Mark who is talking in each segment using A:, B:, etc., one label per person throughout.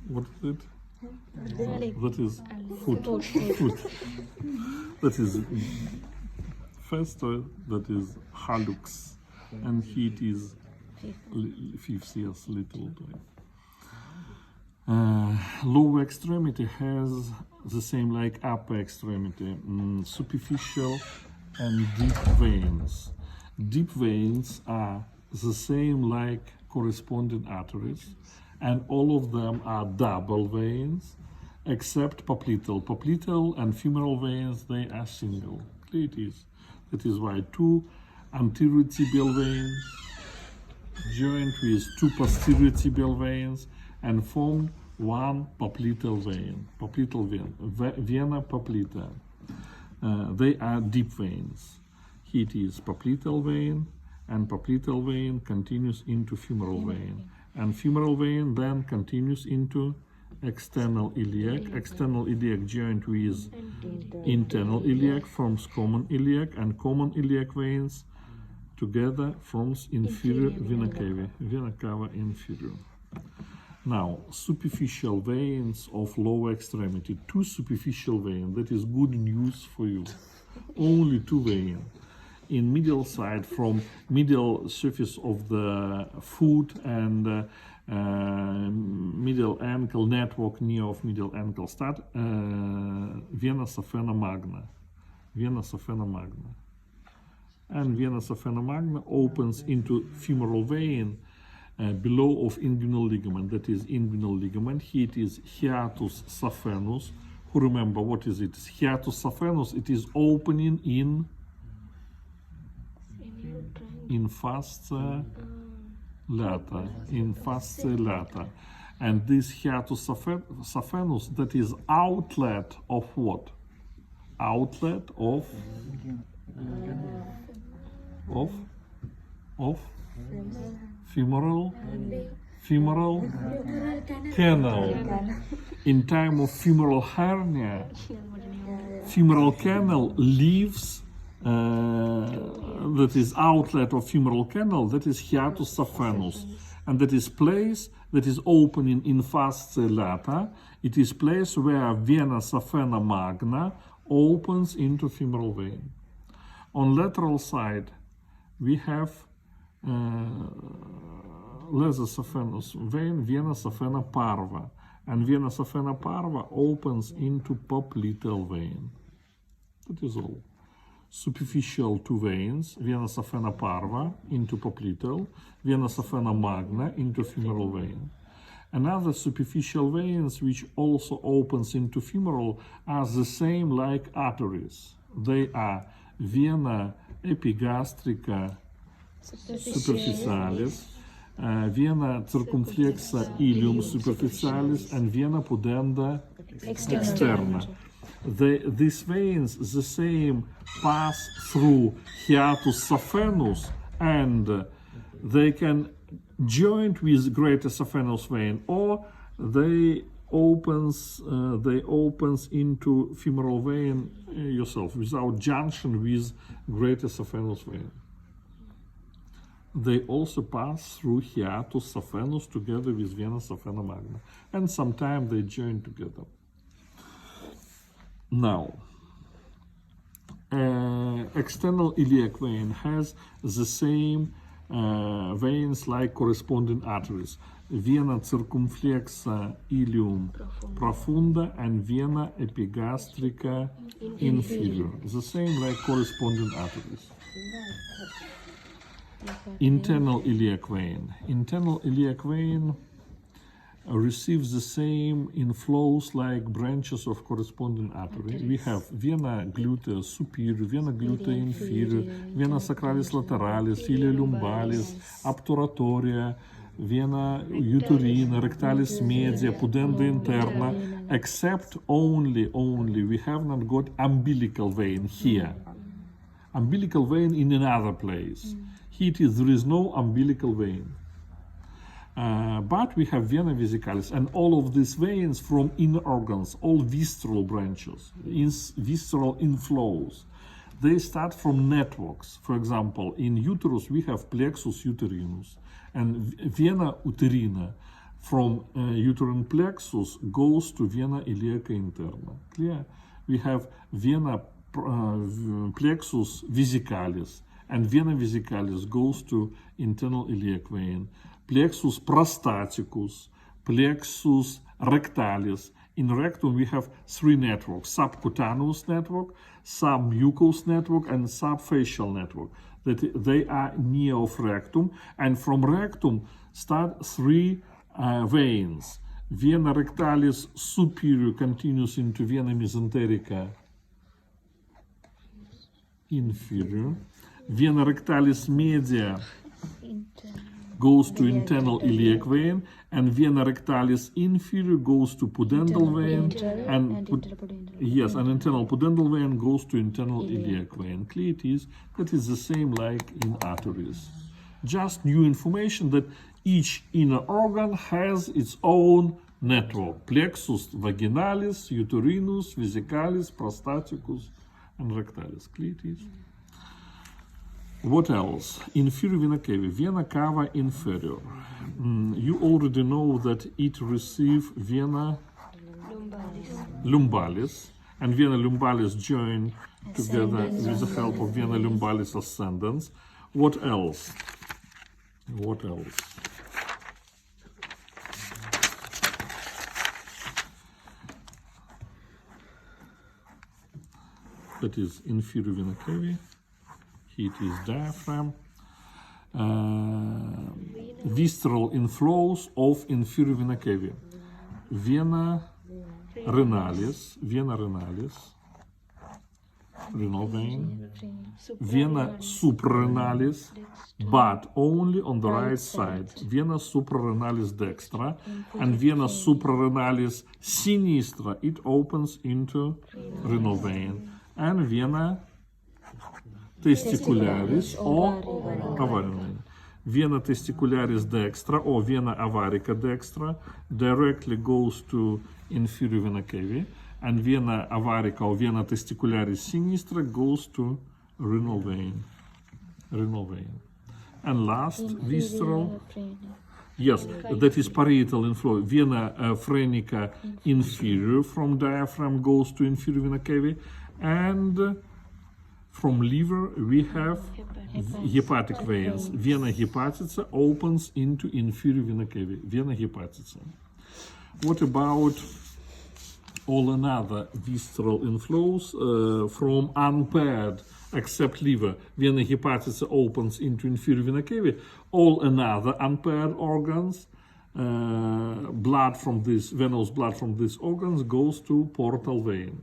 A: what is it? That is foot. Foot. That is faster. That is hallux, and heat is fifth, yes, little. Lower extremity has the same like upper extremity, superficial and deep veins. Deep veins are the same like corresponding arteries, and all of them are double veins, except popliteal. Popliteal and femoral veins, they are single. It is. That is why two anterior tibial veins joined with two posterior tibial veins and formed one popliteal vein. Popliteal vein, vena poplita. They are deep veins. It is popliteal vein, and popliteal vein continues into femoral vein, and femoral vein then continues into external iliac. External iliac joined with internal iliac forms common iliac, and common iliac veins together forms inferior vena cava inferior. Now, superficial veins of lower extremity. Two superficial veins. That is good news for you. Only two veins. In medial side, from medial surface of the foot and medial ankle network near of medial ankle start vena saphena magna. Vena saphena magna. And vena saphena magna opens into femoral vein below of inguinal ligament. That is inguinal ligament. It is hiatus saphenous. Who remember what is it? Hiatus saphenous. It is opening in fascia lata, and this hiatus saphenous, that is outlet of what? Outlet of femoral canal. In time of femoral hernia, femoral canal leaves. That is outlet of femoral canal, that is hiatus saphenous, and that is place that is opening in fascia lata. It is place where vena saphena magna opens into femoral vein. On lateral side, we have lesser saphenous vein, vena saphena parva, and vena saphena parva opens into popliteal vein. That is all. Superficial two veins, vena saphena parva into popliteal, vena saphena magna into femoral vein. Another superficial veins which also opens into femoral are the same like arteries. They are vena epigastrica superficialis, vena circumflexa ilium superficialis, and vena pudenda externa. These veins, the same, pass through hiatus saphenous, and they can join with greater saphenous vein, or they opens into femoral vein yourself without junction with greater saphenous vein. They also pass through hiatus saphenous together with vena saphena magna, and sometimes they join together. Now, external iliac vein has the same veins like corresponding arteries. Vena circumflexa ilium profunda and vena epigastrica inferior. The same like corresponding arteries. Internal iliac vein. Internal iliac vein receives the same inflows like branches of corresponding artery. We have vena glutea superior, vena glutea inferior, vena sacralis lateralis, cilia lumbalis, obturatoria, vena uterina, rectalis media, pudenda interna, except only we have not got umbilical vein here. Umbilical vein in another place. Here there is no umbilical vein. But we have vena vesicalis, and all of these veins from inner organs, all visceral branches, visceral inflows, they start from networks. For example, in uterus we have plexus uterinus and vena uterina. from uterine plexus goes to vena iliaca interna. Clear? We have vena plexus vesicalis, and vena vesicalis goes to internal iliac vein. Plexus prostaticus, plexus rectalis. In rectum we have three networks: subcutaneous network, submucous network, and subfacial network. That they are near of rectum, and from rectum start three veins. Vena rectalis superior continues into vena mesenterica inferior. Vena rectalis media goes to internal iliac vein, and vena rectalis inferior goes to pudendal vein, and internal pudendal vein goes to internal iliac vein. Clear it is. That is the same like in arteries. Just new information that each inner organ has its own network: plexus vaginalis, uterinus, vesicalis, prostaticus, and rectalis. Clear it is. What else? Inferior vena cava. Vena cava inferior. You already know that it receives vena lumbalis, and vena lumbalis join together with the help of vena lumbalis ascendens. What else? What else? That is inferior vena cava. It is diaphragm. Visceral inflows of inferior vena cava. Vena renalis, renal vein. Vena suprarenalis, but only on the right side. Vena suprarenalis dextra and vena suprarenalis sinistra. It opens into renal vein. And vena testicularis or avarica. Vena testicularis dextra or vena avarica dextra directly goes to inferior vena cava, and vena avarica or vena testicularis sinistra goes to renal vein. And last, visceral. Yes, that is parietal inflow. Vena phrenica inferior from diaphragm goes to inferior vena cava, and from liver we have hepatic veins. Vena hepatica opens into inferior vena cava. Vena hepatica. What about all another visceral inflows from unpaired, except liver? Vena hepatica opens into inferior vena cava. All another unpaired organs, blood from this, venous blood from these organs goes to portal vein.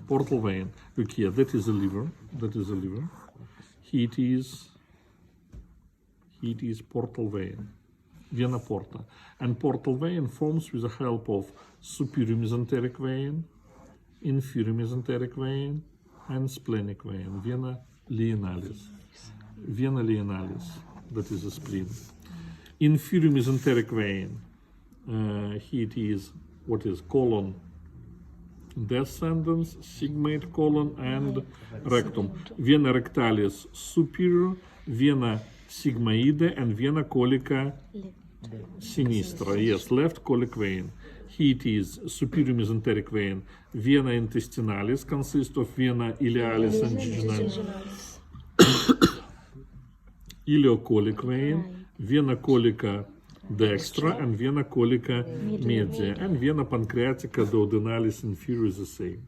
A: Portal vein. Look here, that is a liver. It is portal vein, vena porta. And portal vein forms with the help of superior mesenteric vein, inferior mesenteric vein, and splenic vein. Vena lienalis, that is a spleen. Inferior mesenteric vein, it is what is colon descendens, sigmoid colon, and rectum. Vena rectalis superior, vena sigmoide, and vena colica sinistra. Yes, left colic vein. It is superior mesenteric vein. Vena intestinalis consists of vena ilealis and jejunum. Ileocolic vein, vena colica dextra, and vena colica media, and vena pancreatica duodenalis inferior is the same.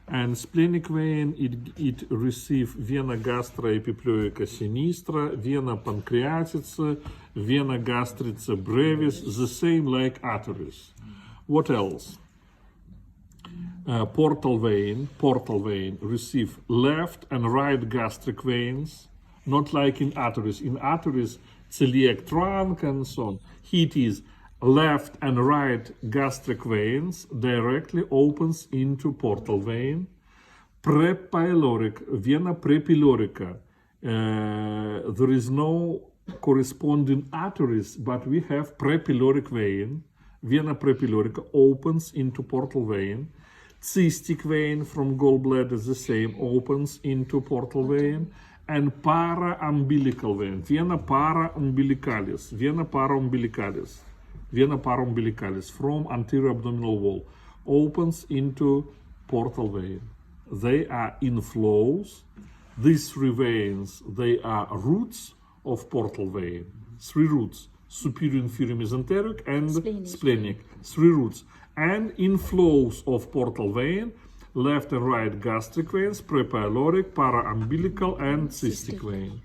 A: And splenic vein, it receives vena gastra epiploica sinistra, vena pancreatica, vena gastrica brevis, the same like arteries. What else? Portal vein receive left and right gastric veins, not like in arteries. In arteries, celiac trunk and so on. It is left and right gastric veins directly opens into portal vein. Prepyloric, vena prepylorica. There is no corresponding arteries, but we have prepyloric vein. Vena prepylorica opens into portal vein. Cystic vein from gallbladder, the same, opens into portal vein. And paraumbilical vein, vena paraumbilicalis, vena para umbilicalis, from anterior abdominal wall, opens into portal vein. They are inflows. These three veins, they are roots of portal vein. Three roots: superior, inferior, mesenteric, and splenic. Three roots. And inflows of portal vein: left and right gastric veins, prepyloric, paraumbilical, and cystic vein.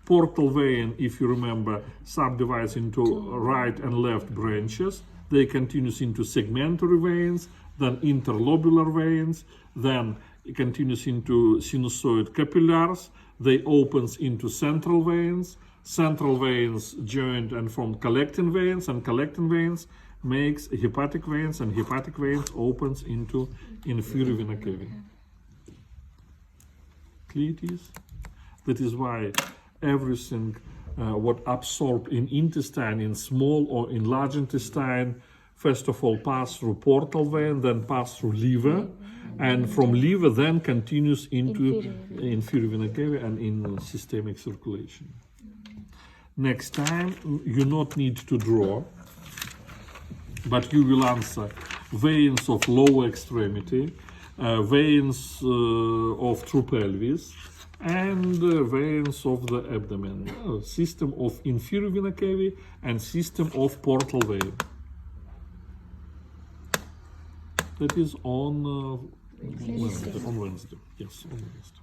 A: Portal vein, if you remember, subdivides into right and left branches. They continues into segmentary veins, then interlobular veins, then it continues into sinusoid capillaries. They opens into central veins. Central veins joined and form collecting veins, and collecting veins makes hepatic veins, and hepatic veins opens into inferior vena cava. Clear it is? That is why everything what absorbed in intestine, in small or in large intestine, first of all pass through portal vein, then pass through liver, and from liver then continues into inferior vena cava and in systemic circulation. Next time you not need to draw, but you will answer veins of lower extremity, veins of true pelvis, and veins of the abdomen, system of inferior vena cava and system of portal vein. That is on Wednesday. On Wednesday. Yes, on Wednesday.